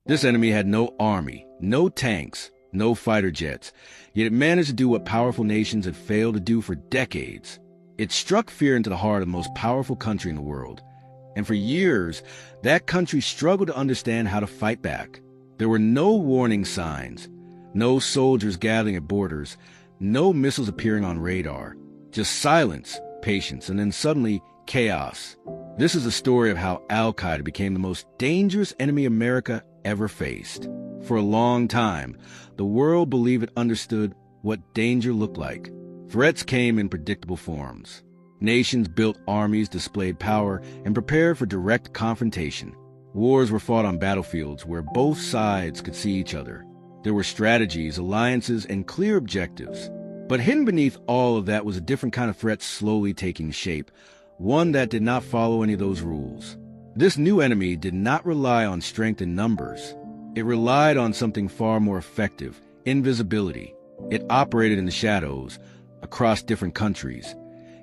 This enemy had no army, no tanks, no fighter jets, yet it managed to do what powerful nations had failed to do for decades. It struck fear into the heart of the most powerful country in the world. And for years, that country struggled to understand how to fight back. There were no warning signs, no soldiers gathering at borders, no missiles appearing on radar. Just silence, patience, and then suddenly chaos. This is the story of how Al-Qaeda became the most dangerous enemy America ever faced. For a long time, the world believed it understood what danger looked like. Threats came in predictable forms. Nations built armies, displayed power, and prepared for direct confrontation. Wars were fought on battlefields where both sides could see each other. There were strategies, alliances, and clear objectives. But hidden beneath all of that was a different kind of threat slowly taking shape, one that did not follow any of those rules. This new enemy did not rely on strength in numbers. It relied on something far more effective: invisibility. It operated in the shadows, across different countries,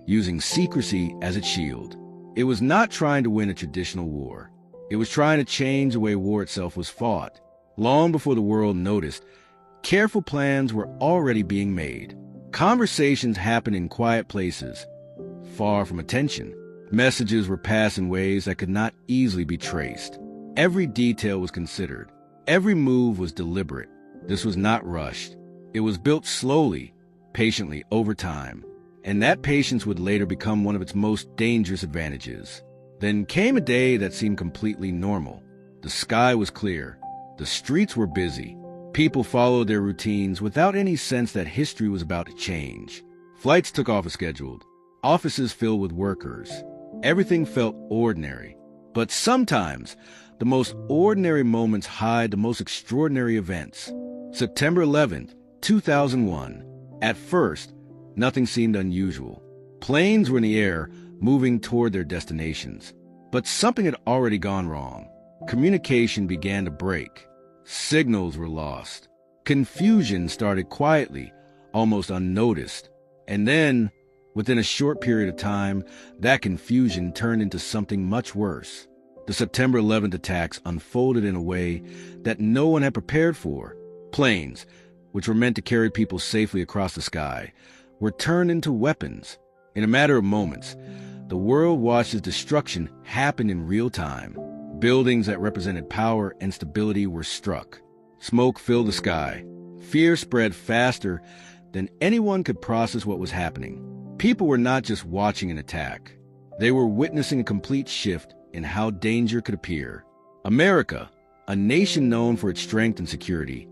using secrecy as its shield. It was not trying to win a traditional war. It was trying to change the way war itself was fought. Long before the world noticed, careful plans were already being made. Conversations happened in quiet places, far from attention. Messages were passed in ways that could not easily be traced. Every detail was considered. Every move was deliberate. This was not rushed. It was built slowly, patiently, over time. And that patience would later become one of its most dangerous advantages. Then came a day that seemed completely normal. The sky was clear. The streets were busy. People followed their routines without any sense that history was about to change. Flights took off as scheduled. Offices filled with workers. Everything felt ordinary. But sometimes, the most ordinary moments hide the most extraordinary events. September 11th, 2001. At first, nothing seemed unusual. Planes were in the air, moving toward their destinations. But something had already gone wrong. Communication began to break. Signals were lost. Confusion started quietly, almost unnoticed. And then, within a short period of time, that confusion turned into something much worse. The September 11th attacks unfolded in a way that no one had prepared for. Planes, which were meant to carry people safely across the sky, were turned into weapons. In a matter of moments, the world watched as destruction happen in real time. Buildings that represented power and stability were struck. Smoke filled the sky. Fear spread faster than anyone could process what was happening. People were not just watching an attack. They were witnessing a complete shift in how danger could appear. America, a nation known for its strength and security,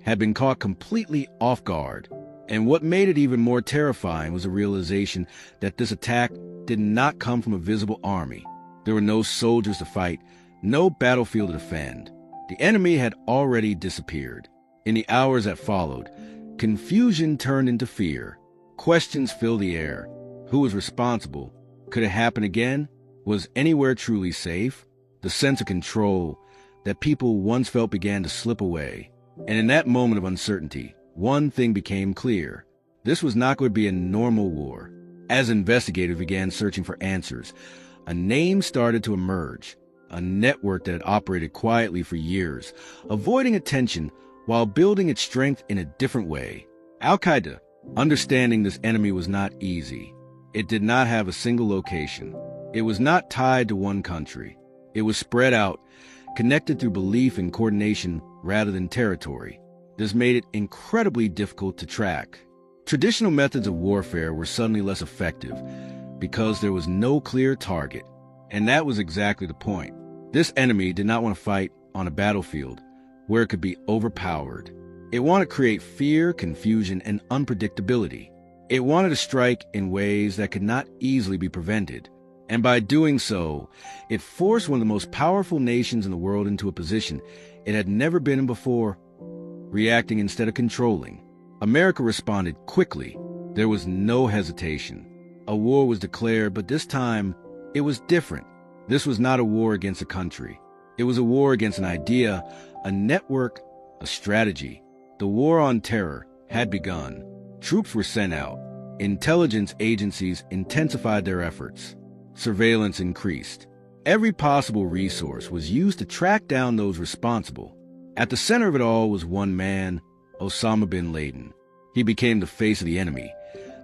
had been caught completely off guard. And what made it even more terrifying was the realization that this attack did not come from a visible army. There were no soldiers to fight, no battlefield to defend. The enemy had already disappeared. In the hours that followed, confusion turned into fear. Questions filled the air. Who was responsible? Could it happen again? Was anywhere truly safe? The sense of control that people once felt began to slip away. And in that moment of uncertainty, one thing became clear. This was not going to be a normal war. As investigators began searching for answers, a name started to emerge. A network that had operated quietly for years, avoiding attention while building its strength in a different way. Al-Qaeda. Understanding this enemy was not easy. It did not have a single location. It was not tied to one country. It was spread out, connected through belief and coordination rather than territory. This made it incredibly difficult to track. Traditional methods of warfare were suddenly less effective because there was no clear target. And that was exactly the point. This enemy did not want to fight on a battlefield where it could be overpowered. It wanted to create fear, confusion, and unpredictability. It wanted to strike in ways that could not easily be prevented. And by doing so, it forced one of the most powerful nations in the world into a position it had never been in before, reacting instead of controlling. America responded quickly. There was no hesitation. A war was declared, but this time, it was different. This was not a war against a country. It was a war against an idea, a network, a strategy. The war on terror had begun. Troops were sent out. Intelligence agencies intensified their efforts. Surveillance increased. Every possible resource was used to track down those responsible. At the center of it all was one man, Osama bin Laden. He became the face of the enemy,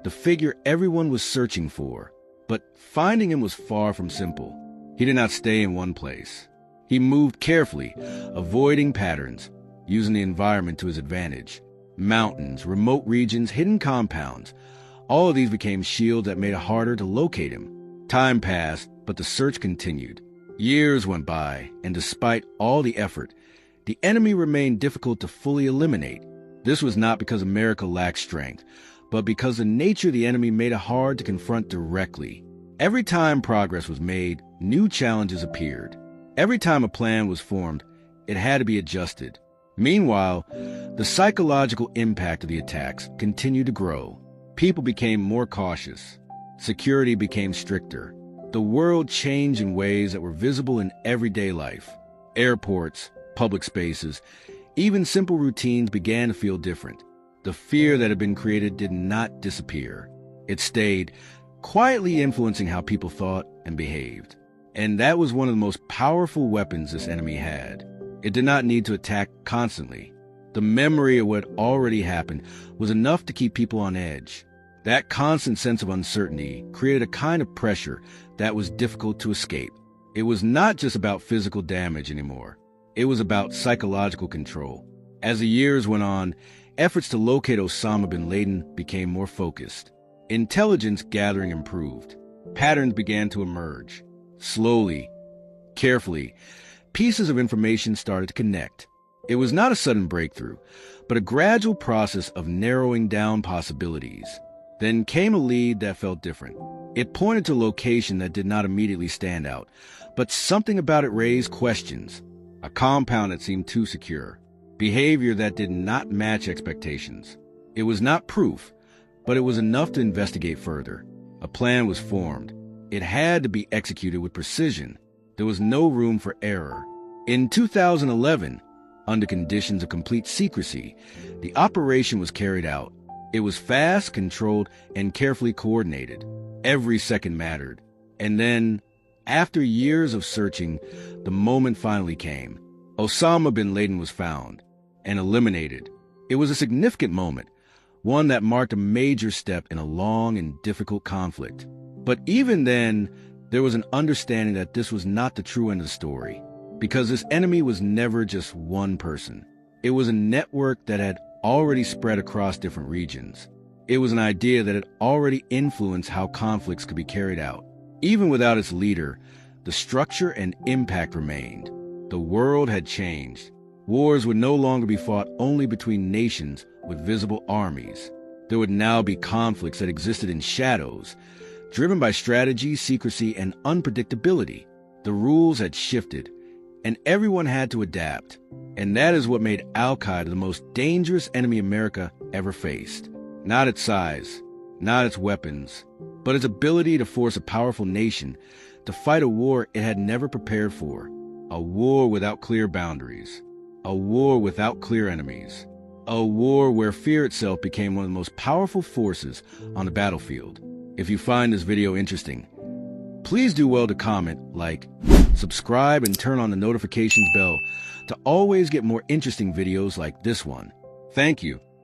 the figure everyone was searching for. But finding him was far from simple. He did not stay in one place. He moved carefully, avoiding patterns, using the environment to his advantage. Mountains, remote regions, hidden compounds. All of these became shields that made it harder to locate him. Time passed, but the search continued. Years went by, and despite all the effort, the enemy remained difficult to fully eliminate. This was not because America lacked strength, but because the nature of the enemy made it hard to confront directly. Every time progress was made, new challenges appeared. Every time a plan was formed, it had to be adjusted. Meanwhile, the psychological impact of the attacks continued to grow. People became more cautious. Security became stricter. The world changed in ways that were visible in everyday life. Airports, public spaces, even simple routines began to feel different. The fear that had been created did not disappear. It stayed, quietly influencing how people thought and behaved. And that was one of the most powerful weapons this enemy had. It did not need to attack constantly. The memory of what already happened was enough to keep people on edge. That constant sense of uncertainty created a kind of pressure that was difficult to escape. It was not just about physical damage anymore. It was about psychological control. As the years went on, efforts to locate Osama bin Laden became more focused. Intelligence gathering improved. Patterns began to emerge. Slowly, carefully, pieces of information started to connect. It was not a sudden breakthrough, but a gradual process of narrowing down possibilities. Then came a lead that felt different. It pointed to a location that did not immediately stand out, but something about it raised questions. A compound that seemed too secure. Behavior that did not match expectations. It was not proof, but it was enough to investigate further. A plan was formed. It had to be executed with precision. There was no room for error. In 2011, under conditions of complete secrecy, the operation was carried out. It was fast, controlled, and carefully coordinated. Every second mattered. And then, after years of searching, the moment finally came. Osama bin Laden was found and eliminated. It was a significant moment, one that marked a major step in a long and difficult conflict. But even then, there was an understanding that this was not the true end of the story, because this enemy was never just one person. It was a network that had already spread across different regions. It was an idea that had already influenced how conflicts could be carried out. Even without its leader, the structure and impact remained. The world had changed. Wars would no longer be fought only between nations with visible armies. There would now be conflicts that existed in shadows, driven by strategy, secrecy, and unpredictability. The rules had shifted, and everyone had to adapt. And that is what made Al-Qaeda the most dangerous enemy America ever faced. Not its size, not its weapons, but its ability to force a powerful nation to fight a war it had never prepared for. A war without clear boundaries. A war without clear enemies. A war where fear itself became one of the most powerful forces on the battlefield. If you find this video interesting, please do well to comment, like, subscribe, and turn on the notifications bell to always get more interesting videos like this one. Thank you.